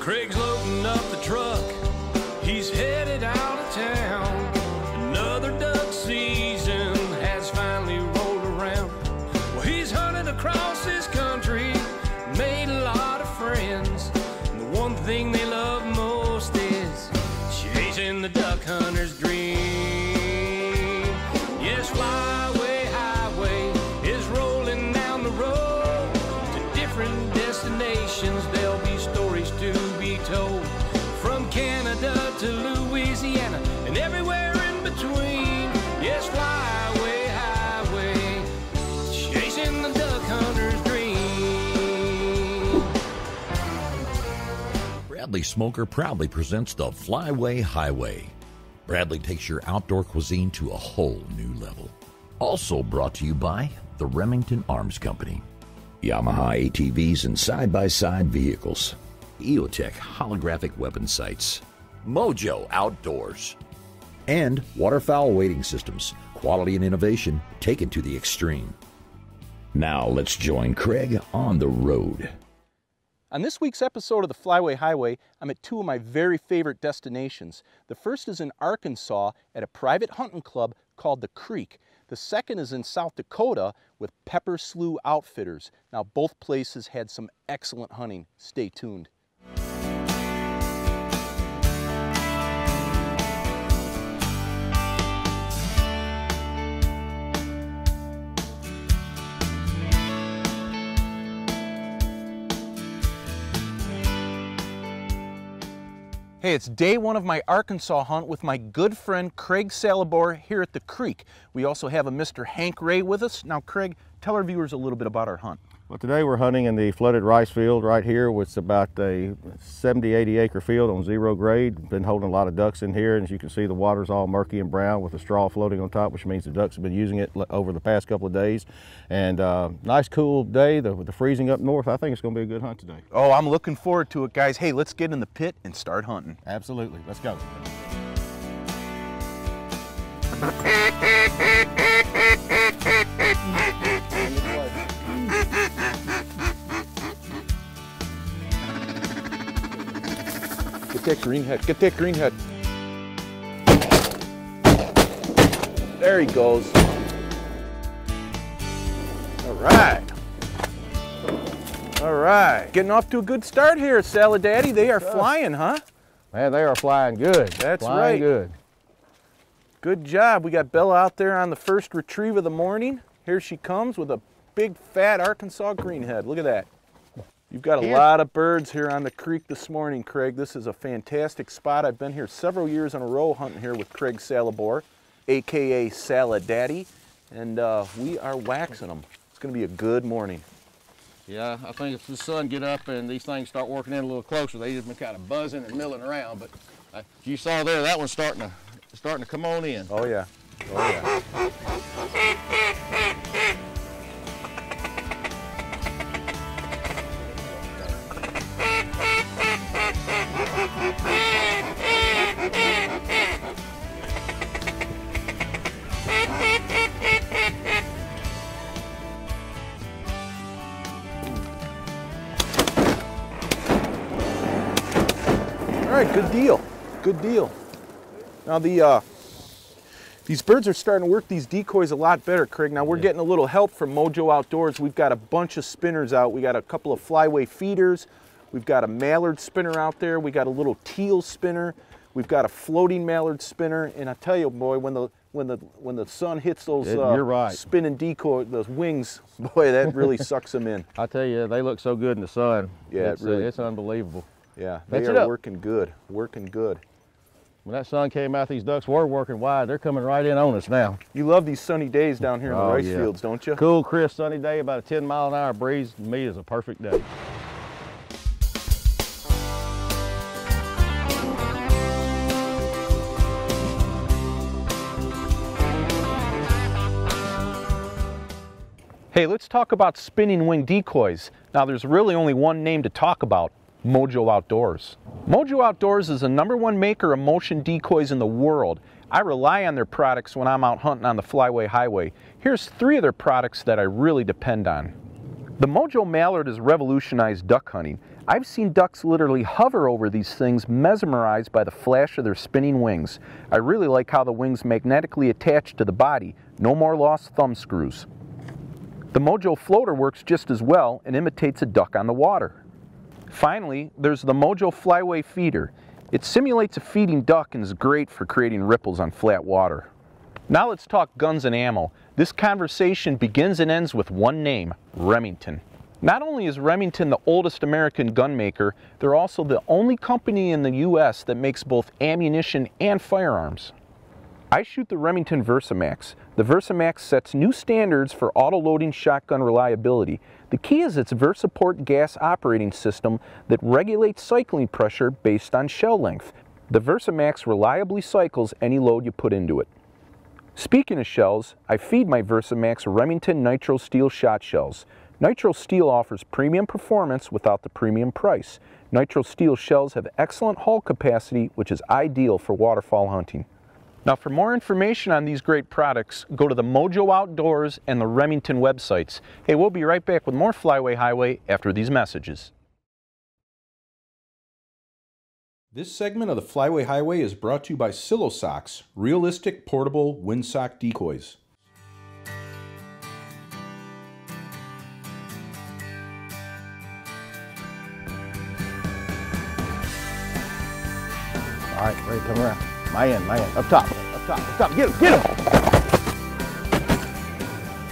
Craig's loading up the truck, he's headed out of town. Another duck season has finally rolled around. Well, he's hunted across this country, made a lot of friends. And the one thing they love most is chasing the duck hunter's dream. Yes, Flyway Highway is rolling down the road to different destinations. There'll be stories to be told, from Canada to Louisiana and everywhere in between. Yes, Flyway Highway, chasing the duck hunter's dream. Bradley Smoker proudly presents the Flyway Highway. Bradley takes your outdoor cuisine to a whole new level. Also brought to you by the Remington Arms Company, Yamaha ATVs and side-by-side vehicles, EOTech holographic weapon sights, Mojo Outdoors, and Waterfowl Wading Systems, quality and innovation taken to the extreme. Now let's join Craig on the road. On this week's episode of the Flyway Highway, I'm at two of my very favorite destinations. The first is in Arkansas at a private hunting club called The Creek. The second is in South Dakota with Pepper Slough Outfitters. Now, both places had some excellent hunting. Stay tuned. Hey, it's day one of my Arkansas hunt with my good friend Craig Salabor here at the Creek. We also have a Mr. Hank Ray with us. Now, Craig, tell our viewers a little bit about our hunt. Well, today we're hunting in the flooded rice field right here, which is about a 70, 80 acre field on zero grade. Been holding a lot of ducks in here, and as you can see, the water's all murky and brown with the straw floating on top, which means the ducks have been using it over the past couple of days. And nice cool day with the freezing up north. I think it's going to be a good hunt today. Oh, I'm looking forward to it, guys. Hey, let's get in the pit and start hunting. Absolutely. Let's go. Get that green head, get that green head. There he goes. All right. All right. Getting off to a good start here, Salad Daddy. They are flying, huh? Man, they are flying good. That's flying right. Good. Good job. We got Bella out there on the first retrieve of the morning. Here she comes with a big fat Arkansas greenhead. Look at that. You've got a lot of birds here on the creek this morning, Craig. This is a fantastic spot. I've been here several years in a row hunting here with Craig Salabor, AKA Salad Daddy, and we are waxing them. It's going to be a good morning. Yeah, I think if the sun get up and these things start working in a little closer, they've just been kind of buzzing and milling around. But you saw there, that one's starting to come on in. Oh yeah, oh yeah. All right, good deal, good deal. Now these birds are starting to work these decoys a lot better, Craig. Now we're getting a little help from Mojo Outdoors. We've got a bunch of spinners out. We got a couple of Flyway feeders. We've got a mallard spinner out there. We got a little teal spinner. We've got a floating mallard spinner. And I tell you, boy, when the sun hits those you're right. spinning decoy, those wings, boy, that really sucks them in. I tell you, they look so good in the sun. Yeah, it's unbelievable. Yeah, they are working good, working good. When that sun came out, these ducks were working wide. They're coming right in on us now. You love these sunny days down here in the rice fields, don't you? Cool, crisp, sunny day, about a 10-mile-an-hour breeze. To me, is a perfect day. Hey, let's talk about spinning wing decoys. Now, there's really only one name to talk about: Mojo Outdoors. Mojo Outdoors is the #1 maker of motion decoys in the world. I rely on their products when I'm out hunting on the Flyway Highway. Here's 3 of their products that I really depend on. The Mojo Mallard has revolutionized duck hunting. I've seen ducks literally hover over these things, mesmerized by the flash of their spinning wings. I really like how the wings magnetically attach to the body. No more lost thumb screws. The Mojo Floater works just as well and imitates a duck on the water. Finally, there's the Mojo Flyway Feeder. It simulates a feeding duck and is great for creating ripples on flat water. Now let's talk guns and ammo. This conversation begins and ends with one name, Remington. Not only is Remington the oldest American gun maker, they're also the only company in the US that makes both ammunition and firearms. I shoot the Remington Versamax. The Versamax sets new standards for auto-loading shotgun reliability. The key is its VersaPort gas operating system that regulates cycling pressure based on shell length. The Versamax reliably cycles any load you put into it. Speaking of shells, I feed my Versamax Remington Nitro Steel shot shells. Nitro Steel offers premium performance without the premium price. Nitro Steel shells have excellent hull capacity, which is ideal for waterfowl hunting. Now for more information on these great products, go to the Mojo Outdoors and the Remington websites. Hey, we'll be right back with more Flyway Highway after these messages. This segment of the Flyway Highway is brought to you by Silo Socks, realistic portable windsock decoys. All right, ready to come around. Man, up top, get him!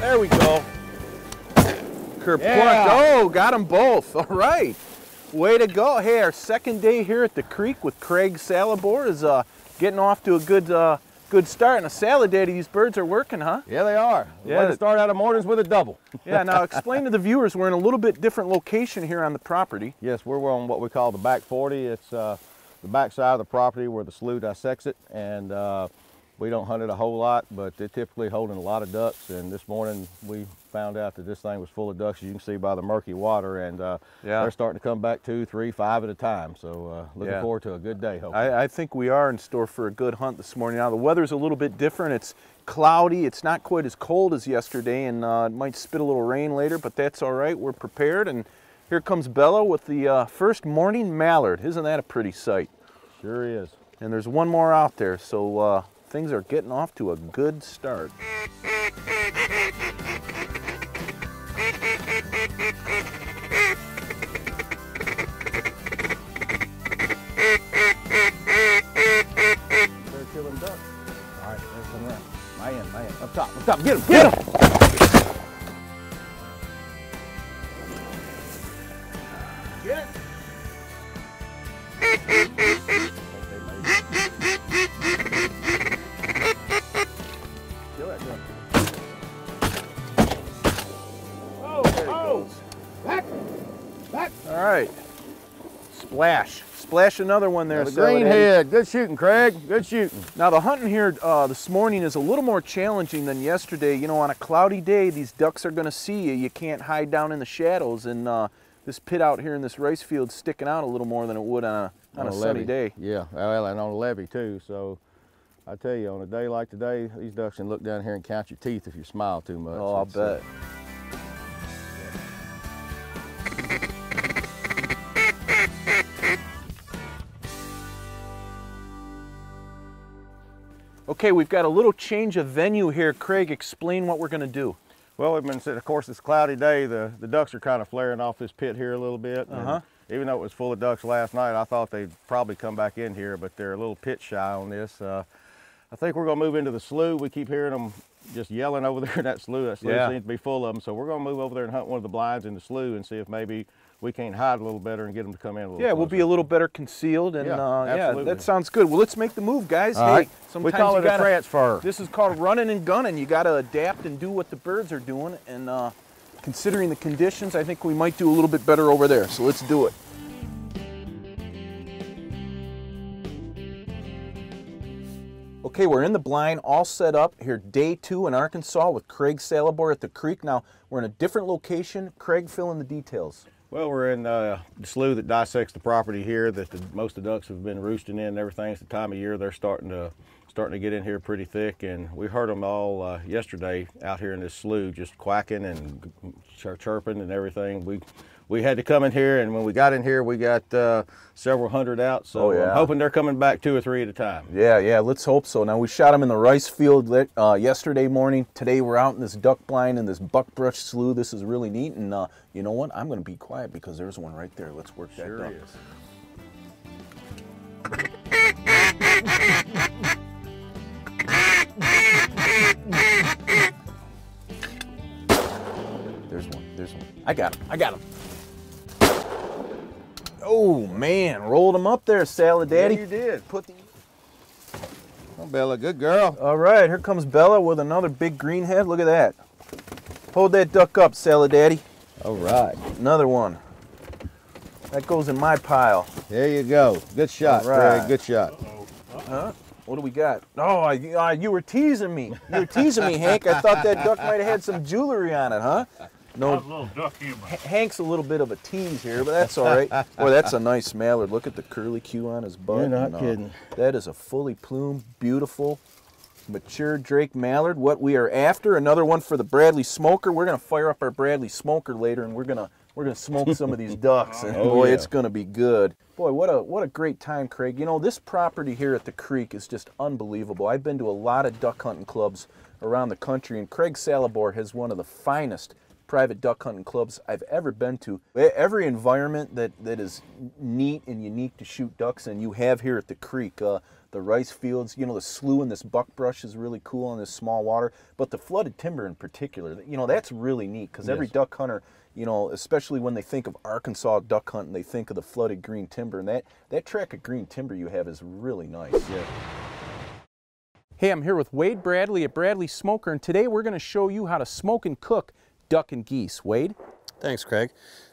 There we go. Kerplunk. Yeah. Oh, got them both. All right. Way to go. Hey, our second day here at the creek with Craig Salabor is getting off to a good start. And a salad day, these birds are working, huh? Yeah, they are. Yeah. Way to start out of mornings with a double. Yeah, now explain to the viewers, we're in a little bit different location here on the property. Yes, we're on what we call the back 40. It's the back side of the property where the slough dissects it, and we don't hunt it a whole lot, but they're typically holding a lot of ducks. And this morning we found out that this thing was full of ducks, as you can see by the murky water, and they're starting to come back 2, 3, 5 at a time. So looking forward to a good day, hopefully. I think we are in store for a good hunt this morning. Now the weather's a little bit different. It's cloudy. It's not quite as cold as yesterday, and it might spit a little rain later, but that's all right. We're prepared. And here comes Bella with the first morning mallard. Isn't that a pretty sight? Sure is. And there's one more out there, so things are getting off to a good start. They're killing ducks. All right, there's some around. Man, up top, get him! Get it! All right, splash another one there. The greenhead, good shooting, Craig, good shooting. Now the hunting here this morning is a little more challenging than yesterday. You know, on a cloudy day, these ducks are gonna see you. You can't hide down in the shadows, and this pit out here in this rice field sticking out a little more than it would on a sunny day. Yeah, well, and on a levee too. So I tell you, on a day like today, these ducks can look down here and count your teeth if you smile too much. Oh, I'll bet. Okay, we've got a little change of venue here. Craig, explain what we're going to do. Well, we've been, of course, it's a cloudy day. The ducks are kind of flaring off this pit here a little bit. Even though it was full of ducks last night, I thought they'd probably come back in here, but they're a little pit shy on this. I think we're going to move into the slough. We keep hearing them just yelling over there in that slough. That slough seems to be full of them. So we're going to move over there and hunt one of the blinds in the slough and see if maybe we can't hide a little better and get them to come in a little closer. We'll be a little better concealed, and yeah, that sounds good. Well, let's make the move, guys. All right. Sometimes we call it a transfer. This is called running and gunning. You got to adapt and do what the birds are doing, and considering the conditions, I think we might do a little bit better over there. So let's do it. Okay, we're in the blind, all set up here, day 2 in Arkansas with Craig Salabor at the creek. Now, we're in a different location. Craig, fill in the details. Well, we're in the slough that dissects the property here that most of the ducks have been roosting in and everything. It's the time of year they're starting to starting to get in here pretty thick, and we heard them all yesterday out here in this slough, just quacking and chirping and everything. We had to come in here, and when we got in here, we got several hundred out, so I'm hoping they're coming back 2 or 3 at a time. Yeah, let's hope so. Now, we shot them in the rice field yesterday morning. Today, we're out in this duck blind in this buckbrush slough. This is really neat, and you know what? I'm going to be quiet because there's one right there. Let's work that duck. There's one. I got him. Oh man, rolled him up there, Salad Daddy. Yeah, you did. Oh, Bella, good girl. All right, here comes Bella with another big green head. Look at that. Hold that duck up, Salad Daddy. All right. Another one. That goes in my pile. There you go. Good shot, right. Greg. Good shot. Huh? What do we got? Oh, you were teasing me. You were teasing me, Hank. I thought that duck might have had some jewelry on it, huh? No. A little duck humor. Hank's a little bit of a tease here, but that's all right. Boy, that's a nice mallard. Look at the curly Q on his butt. You're not kidding. That is a fully plumed, beautiful, mature Drake mallard. What we are after, another one for the Bradley smoker. We're gonna fire up our Bradley smoker later, and we're gonna smoke some of these ducks, and boy, it's gonna be good. Boy, what a great time, Craig. You know, this property here at the creek is just unbelievable. I've been to a lot of duck hunting clubs around the country, and Craig Salabor has one of the finest private duck hunting clubs I've ever been to. Every environment that is neat and unique to shoot ducks in, you have here at the creek. The rice fields, you know, the slough and this buckbrush is really cool in this small water, but the flooded timber in particular, you know, that's really neat because every duck hunter, you know, especially when they think of Arkansas duck hunting, they think of the flooded green timber, and that track of green timber you have is really nice. Yeah. Hey, I'm here with Wade Bradley at Bradley Smoker, and today we're going to show you how to smoke and cook duck and geese. Wade? Thanks, Craig.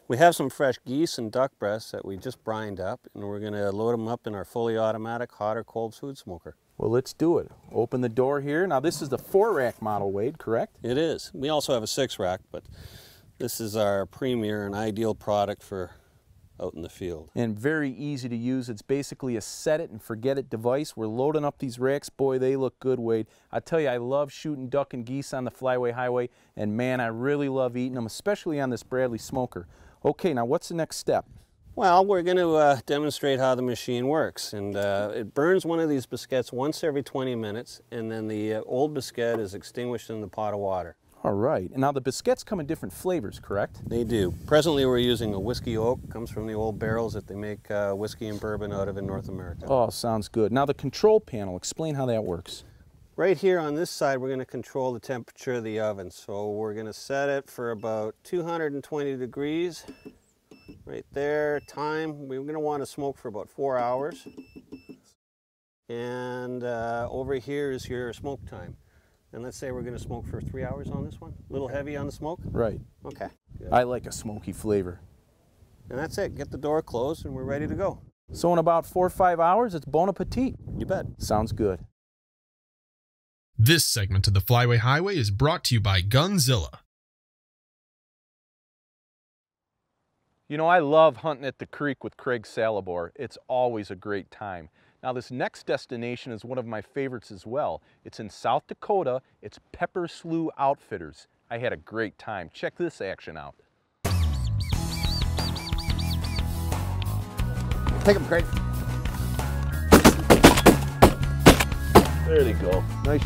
We have some fresh geese and duck breasts that we just brined up, and we're going to load them up in our fully automatic hot or cold food smoker. Well, let's do it. Open the door here. Now, this is the 4-rack model, Wade, correct? It is. We also have a 6-rack, but this is our premier and ideal product for out in the field. And very easy to use. It's basically a set it and forget it device. We're loading up these racks. Boy, they look good, Wade. I tell you, I love shooting duck and geese on the Flyway Highway, and man, I really love eating them, especially on this Bradley smoker. Okay, now what's the next step? Well, we're going to demonstrate how the machine works, and it burns one of these biscuits once every 20 minutes, and then the old biscuit is extinguished in the pot of water. All right, and now the biscuits come in different flavors, correct? They do. Presently we're using a whiskey oak. Comes from the old barrels that they make whiskey and bourbon out of in North America. Oh, sounds good. Now the control panel, explain how that works. Right here on this side we're going to control the temperature of the oven. So we're going to set it for about 220 degrees. Right there, time, we're going to want to smoke for about 4 hours. And over here is your smoke time. And let's say we're going to smoke for 3 hours on this one. A little heavy on the smoke? Right. Okay. Good. I like a smoky flavor. And that's it. Get the door closed and we're ready to go. So in about 4 or 5 hours, it's bon appetit. You bet. Sounds good. This segment of the Flyway Highway is brought to you by Gunzilla. You know, I love hunting at the creek with Craig Salabor. It's always a great time. Now, this next destination is one of my favorites as well. It's in South Dakota. It's Pepper Slough Outfitters. I had a great time. Check this action out. Take them, Craig. There they go. Nice.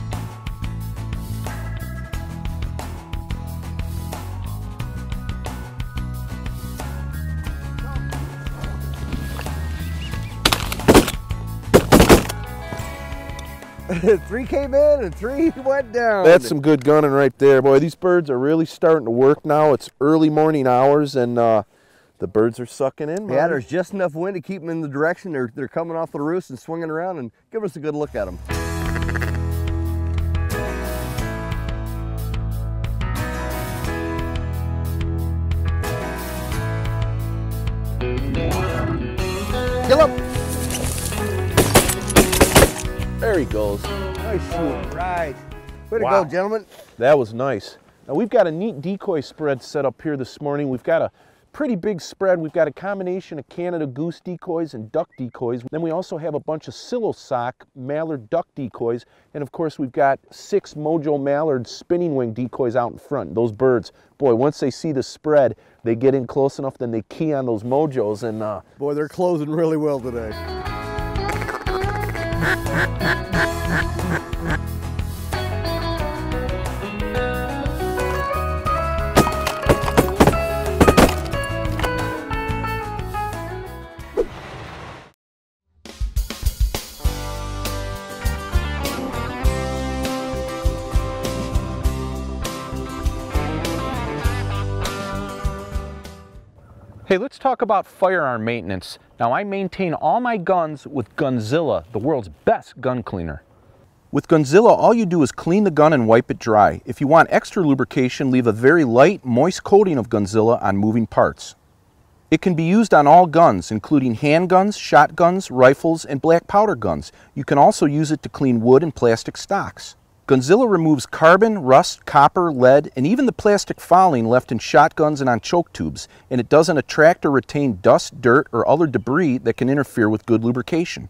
Three came in and 3 went down. That's some good gunning right there. Boy, these birds are really starting to work now. It's early morning hours, and the birds are sucking in. Yeah, there's just enough wind to keep them in the direction they're coming off the roost and swinging around, and give us a good look at them. Kill him. There he goes. Nice shoot. Right. Way to Wow. go, gentlemen. That was nice. Now we've got a neat decoy spread set up here this morning. We've got a Pretty big spread. We've got a combination of Canada goose decoys and duck decoys. Then we also have a bunch of Silosock mallard duck decoys. And of course we've got 6 Mojo mallard spinning wing decoys out in front. Those birds, boy, once they see the spread, they get in close enough, then they key on those Mojos, and Boy, they're closing really well today. Hey, let's talk about firearm maintenance. Now, I maintain all my guns with Gunzilla, the world's best gun cleaner. With Gunzilla, all you do is clean the gun and wipe it dry. If you want extra lubrication, leave a very light, moist coating of Gunzilla on moving parts. It can be used on all guns, including handguns, shotguns, rifles, and black powder guns. You can also use it to clean wood and plastic stocks. Gunzilla removes carbon, rust, copper, lead, and even the plastic fouling left in shotguns and on choke tubes, and it doesn't attract or retain dust, dirt, or other debris that can interfere with good lubrication.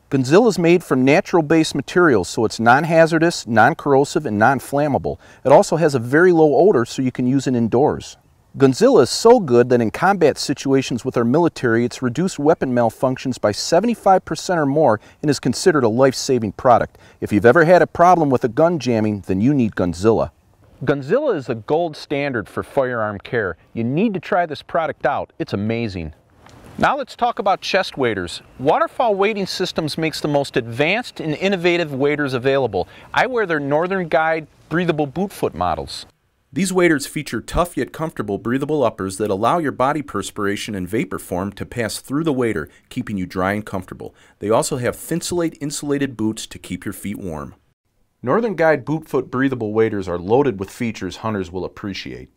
Gunzilla is made from natural-based materials, so it's non-hazardous, non-corrosive, and non-flammable. It also has a very low odor, so you can use it indoors. Gunzilla is so good that in combat situations with our military, it's reduced weapon malfunctions by 75% or more and is considered a life-saving product. If you've ever had a problem with a gun jamming, then you need Gunzilla. Gunzilla is the gold standard for firearm care. You need to try this product out. It's amazing. Now let's talk about chest waders. Waterfall Wading Systems makes the most advanced and innovative waders available. I wear their Northern Guide breathable boot foot models. These waders feature tough yet comfortable breathable uppers that allow your body perspiration and vapor form to pass through the wader, keeping you dry and comfortable. They also have Thinsulate insulated boots to keep your feet warm. Northern Guide boot foot breathable waders are loaded with features hunters will appreciate.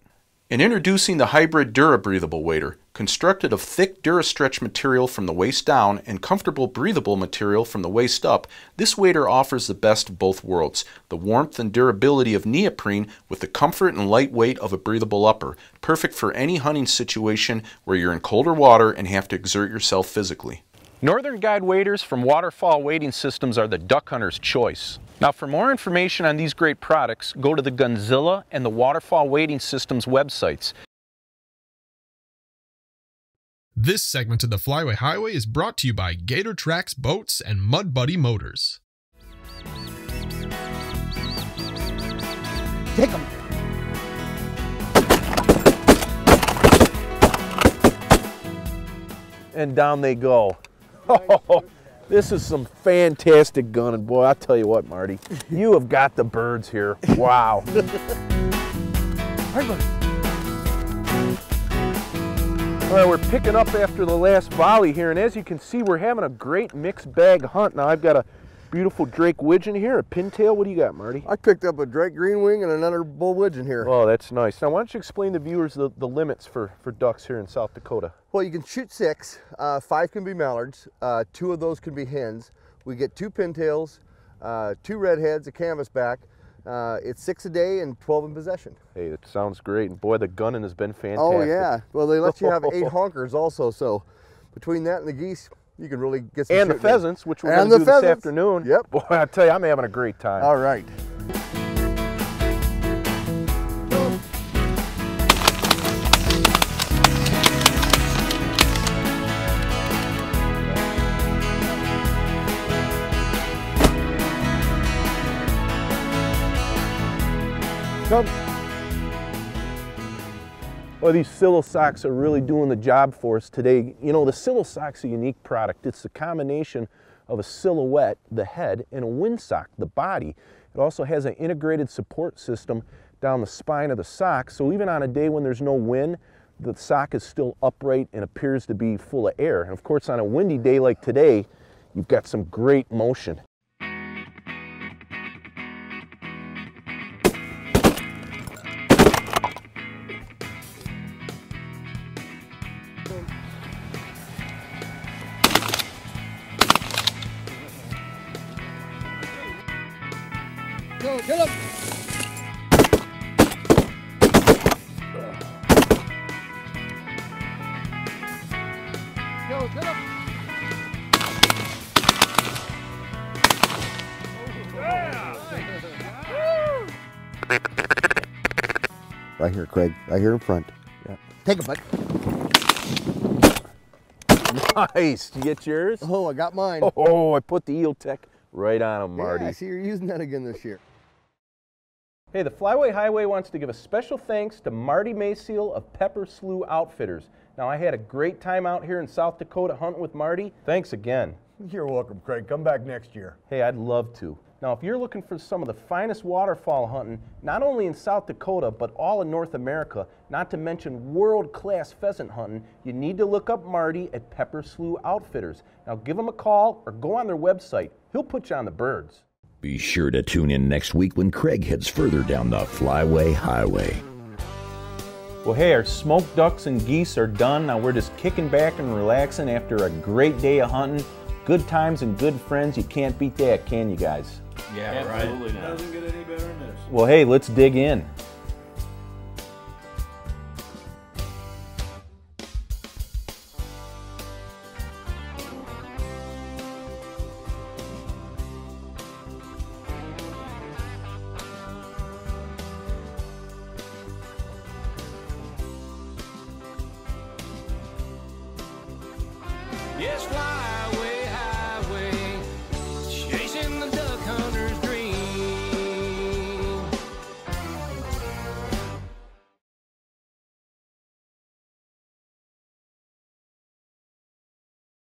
And introducing the hybrid Dura breathable wader, constructed of thick DuraStretch material from the waist down and comfortable breathable material from the waist up, this wader offers the best of both worlds, the warmth and durability of neoprene with the comfort and lightweight of a breathable upper, perfect for any hunting situation where you're in colder water and have to exert yourself physically. Northern Guide waders from Waterfall Wading Systems are the duck hunter's choice. Now, for more information on these great products, go to the Gunzilla and the Waterfall Wading Systems websites. This segment of the Flyway Highway is brought to you by Gator Tracks Boats and Mud Buddy Motors. Take them. And down they go. Oh, this is some fantastic gunning, boy. I tell you what, Marty, you have got the birds here. Wow. Well, we're picking up after the last volley here, and as you can see, we're having a great mixed bag hunt. Now, I've got a beautiful Drake widgeon here, a pintail. What do you got, Marty? I picked up a Drake green wing and another bull widgeon here. Oh, that's nice. Now, why don't you explain to viewers the limits for ducks here in South Dakota? Well, you can shoot 6. 5 can be mallards. 2 of those can be hens. We get 2 pintails, 2 redheads, a canvasback. It's 6 a day and 12 in possession. Hey, it sounds great. And boy, the gunning has been fantastic. Oh, yeah. Well, they let you have 8 honkers also. So between that and the geese, you can really get some. And the pheasants, which we're going to do this afternoon. Yep. Boy, I tell you, I'm having a great time. All right. Come. Well, these Silosocks are really doing the job for us today. You know, the Silosock's a unique product. It's a combination of a silhouette, the head, and a windsock, the body. It also has an integrated support system down the spine of the sock, so even on a day when there's no wind, the sock is still upright and appears to be full of air. And of course, on a windy day like today, you've got some great motion. Go, get up. go. Get up. Right here, Craig. Right here in front. Yeah. Take it, bud. Nice. Did you get yours? Oh, I got mine. Oh, I put the Eel Tech right on him, Marty. Yeah, I see you're using that again this year. Hey, the Flyway Highway wants to give a special thanks to Marty Mayseal of Pepper Slough Outfitters. Now, I had a great time out here in South Dakota hunting with Marty. Thanks again. You're welcome, Craig. Come back next year. Hey, I'd love to. Now, if you're looking for some of the finest waterfowl hunting, not only in South Dakota, but all in North America, not to mention world-class pheasant hunting, you need to look up Marty at Pepper Slough Outfitters. Now, give him a call or go on their website. He'll put you on the birds. Be sure to tune in next week when Craig heads further down the Flyway Highway. Well, hey, our smoked ducks and geese are done. Now we're just kicking back and relaxing after a great day of hunting. Good times and good friends. You can't beat that, can you guys? Yeah, absolutely not. Doesn't get any better than this. Well, hey, let's dig in. Yes, fly